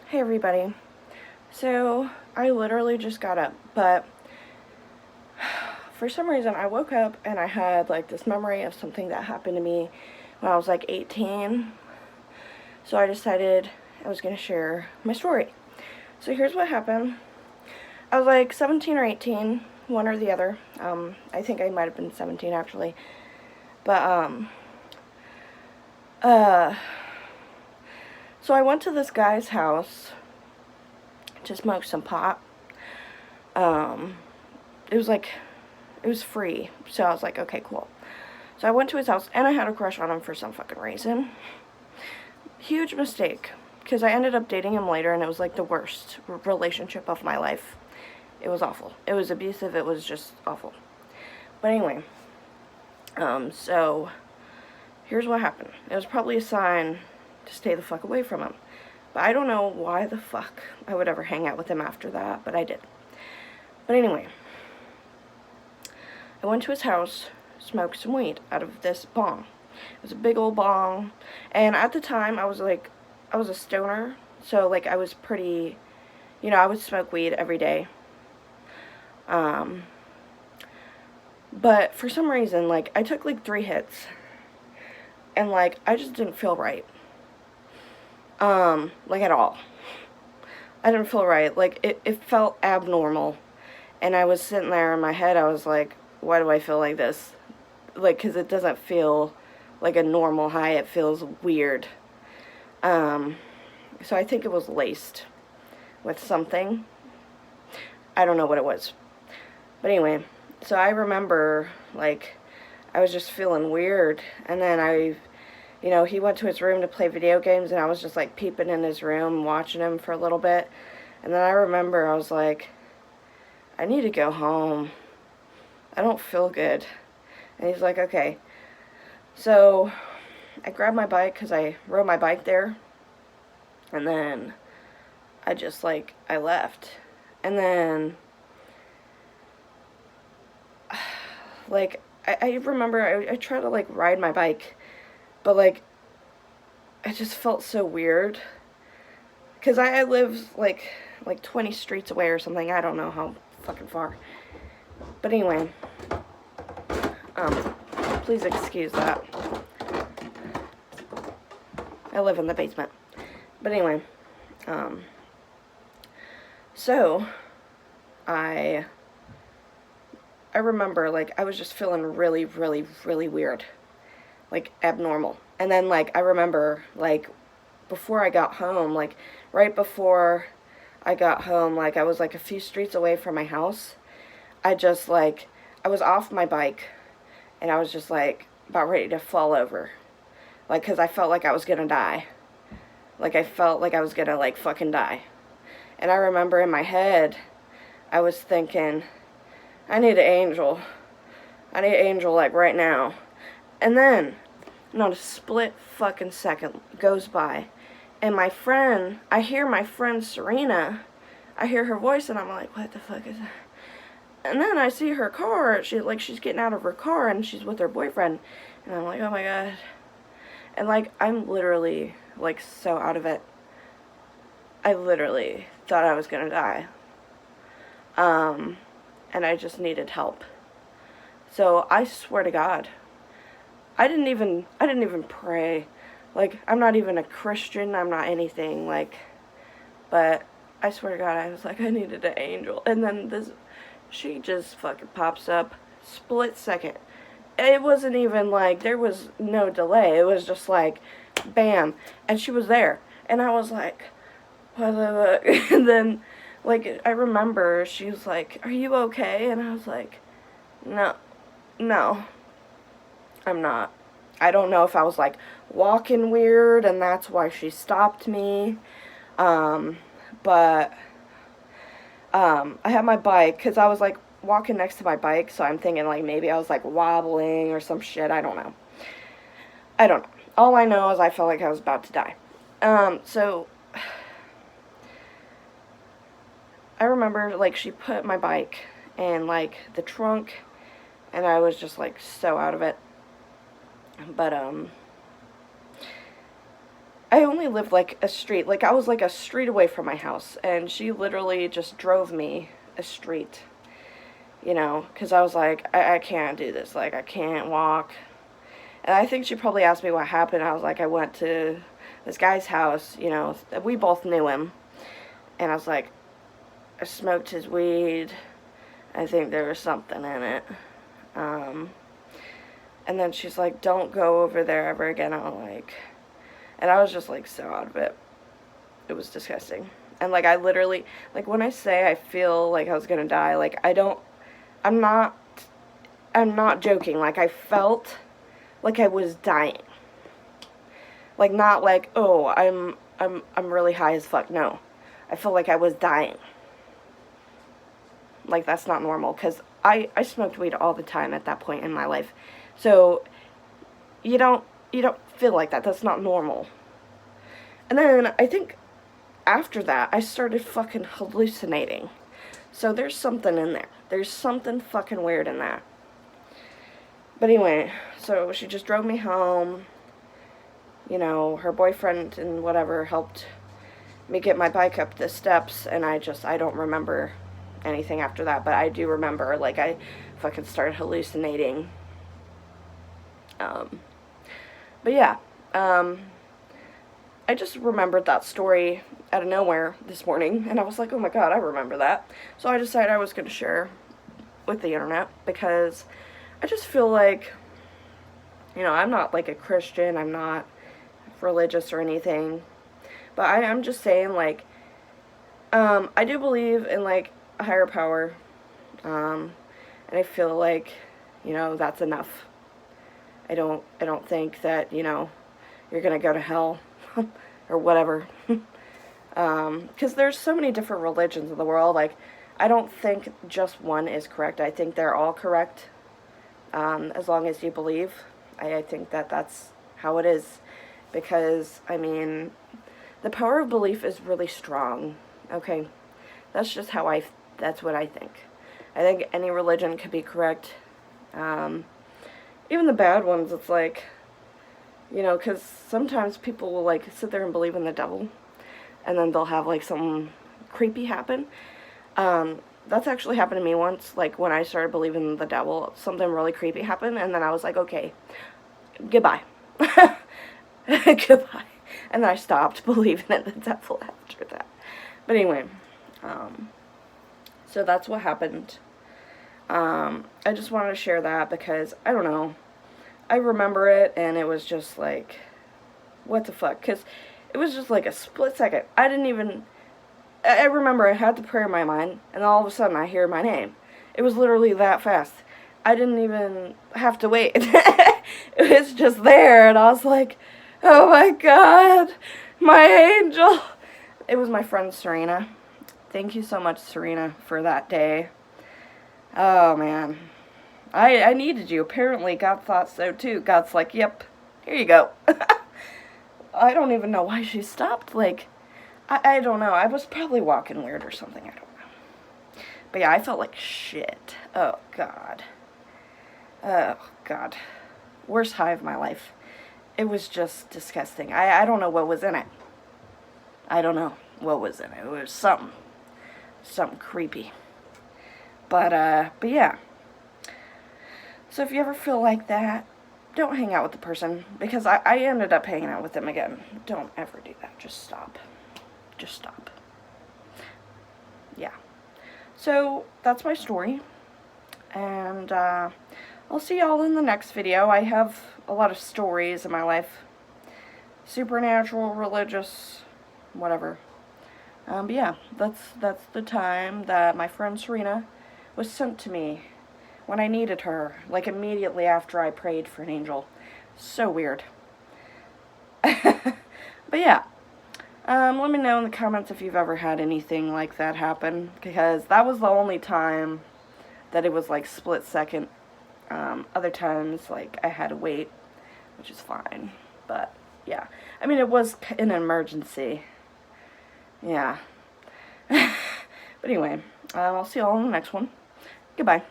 Hey everybody. So, I literally just got up, but for some reason I woke up and I had like this memory of something that happened to me when I was like 18. So I decided I was going to share my story. So here's what happened. I was like 17 or 18, one or the other. I think I might have been 17 actually. But so I went to this guy's house to smoke some pot. It was free, so I was like, okay, cool. So I went to his house, and I had a crush on him for some fucking reason. Huge mistake, because I ended up dating him later, and it was like the worst relationship of my life. It was awful. It was abusive. It was just awful. But anyway, so here's what happened. It was probably a sign to stay the fuck away from him. But I don't know why the fuck I would ever hang out with him after that, but I did. But anyway, I went to his house, smoked some weed out of this bong. It was a big old bong, and at the time I was a stoner, so like I was pretty, I would smoke weed every day. But for some reason, like, I took like 3 hits, and like I just didn't feel right. Like at all. I didn't feel right. Like it felt abnormal. And I was sitting there in my head, I was like, why do I feel like this? Like, because it doesn't feel like a normal high, it feels weird. So I think it was laced with something. I don't know what it was. But anyway, so I remember, like, I was just feeling weird. And then he went to his room to play video games, and I was just, like, peeping in his room, watching him for a little bit. And then I remember, I was like, I need to go home. I don't feel good. And he's like, okay. So I grabbed my bike, because I rode my bike there. And then I just, like, I left. And then, like, I remember I tried to, like, ride my bike. But, like, I just felt so weird. Because I live, like 20 streets away or something. I don't know how fucking far. But anyway, please excuse that. I live in the basement. But anyway, so I remember, like, I was just feeling really, really, really weird. Like, abnormal. And then, like, I remember, like, before I got home, like, right before I got home, like, I was, like, a few streets away from my house. I was off my bike, and I was just, like, about ready to fall over. Like, because I felt like I was gonna die. Like, I felt like I was gonna, like, fucking die. And I remember in my head, I was thinking, I need an angel. I need an angel, like, right now. And then, not a split fucking second goes by, and I hear my friend Serina, I hear her voice, and I'm like, what the fuck is that? And then I see her car, she's getting out of her car, and she's with her boyfriend, and I'm like, oh my god. And, like, I'm literally, like, so out of it. I literally thought I was gonna die. And I just needed help. So, I swear to God, I didn't even pray. Like, I'm not even a Christian, I'm not anything, like, but I swear to God, I was like, I needed an angel. And then she just fucking pops up, split second. It wasn't even like, there was no delay, it was just like, bam, and she was there. And I was like, what the fuck? And then, like, I remember she was like, are you okay? And I was like, no, I'm not. I don't know if I was, like, walking weird, and that's why she stopped me. But I had my bike, because I was, like, walking next to my bike, so I'm thinking, like, maybe I was, like, wobbling or some shit. I don't know. All I know is I felt like I was about to die. So I remember, like, she put my bike in, like, the trunk, and I was just, like, so out of it. But, I only lived like a street, like I was like a street away from my house, and she literally just drove me a street, you know, because I was like, I can't do this, like I can't walk. And I think she probably asked me what happened. I was like, I went to this guy's house, you know, we both knew him, and I was like, I smoked his weed, I think there was something in it, and then she's like, don't go over there ever again. I'm like, and I was just like so out of it. It was disgusting. And like I literally, like when I say I feel like I was gonna die, like I'm not joking. Like I felt like I was dying. Like not like, oh, I'm really high as fuck. No. I felt like I was dying. Like that's not normal, cuz I smoked weed all the time at that point in my life. So you don't feel like that. That's not normal. And then I think after that I started fucking hallucinating. So there's something in there. There's something fucking weird in that. But anyway, so she just drove me home. You know, her boyfriend and whatever helped me get my bike up the steps, and I don't remember anything after that, but I do remember, like, I fucking started hallucinating. But yeah, I just remembered that story out of nowhere this morning, and I was like, oh my god, I remember that. So I decided I was going to share with the internet, because I just feel like, you know, I'm not like a Christian, I'm not religious or anything, but I'm just saying, like, I do believe in, like, a higher power, and I feel like, you know, that's enough. I don't think that, you know, you're gonna go to hell, or whatever, because there's so many different religions in the world. Like, I don't think just one is correct. I think they're all correct, as long as you believe. I think that that's how it is, because, I mean, the power of belief is really strong, okay? That's just how that's what I think. I think any religion could be correct, even the bad ones. It's like, you know, because sometimes people will, like, sit there and believe in the devil, and then they'll have, like, something creepy happen. That's actually happened to me once, like, when I started believing in the devil, something really creepy happened, and then I was like, okay, goodbye. Goodbye. And then I stopped believing in the devil after that. But anyway, so that's what happened. I just wanted to share that because, I don't know, I remember it, and it was just like, what the fuck, because it was just like a split second. I remember I had the prayer in my mind, and all of a sudden I hear my name. It was literally that fast. I didn't even have to wait. It was just there, and I was like, oh my god, my angel. It was my friend Serina. Thank you so much, Serina, for that day. Oh, man. I needed you. Apparently, God thought so, too. God's like, yep, here you go. I don't even know why she stopped. Like, I don't know. I was probably walking weird or something. I don't know. But yeah, I felt like shit. Oh, God. Oh, God. Worst high of my life. It was just disgusting. I don't know what was in it. I don't know what was in it. It was something creepy. But yeah. So if you ever feel like that, don't hang out with the person, because I ended up hanging out with them again. Don't ever do that. Just stop. Just stop. Yeah. So that's my story, and I'll see y'all in the next video. I have a lot of stories in my life. Supernatural, religious, whatever. But yeah, that's the time that my friend Serina was sent to me when I needed her, like immediately after I prayed for an angel. So weird. But yeah, let me know in the comments if you've ever had anything like that happen, because that was the only time that it was like split second. Other times, like, I had to wait, which is fine. But yeah, I mean, it was an emergency. Yeah. But anyway, I'll see you all in the next one. Goodbye.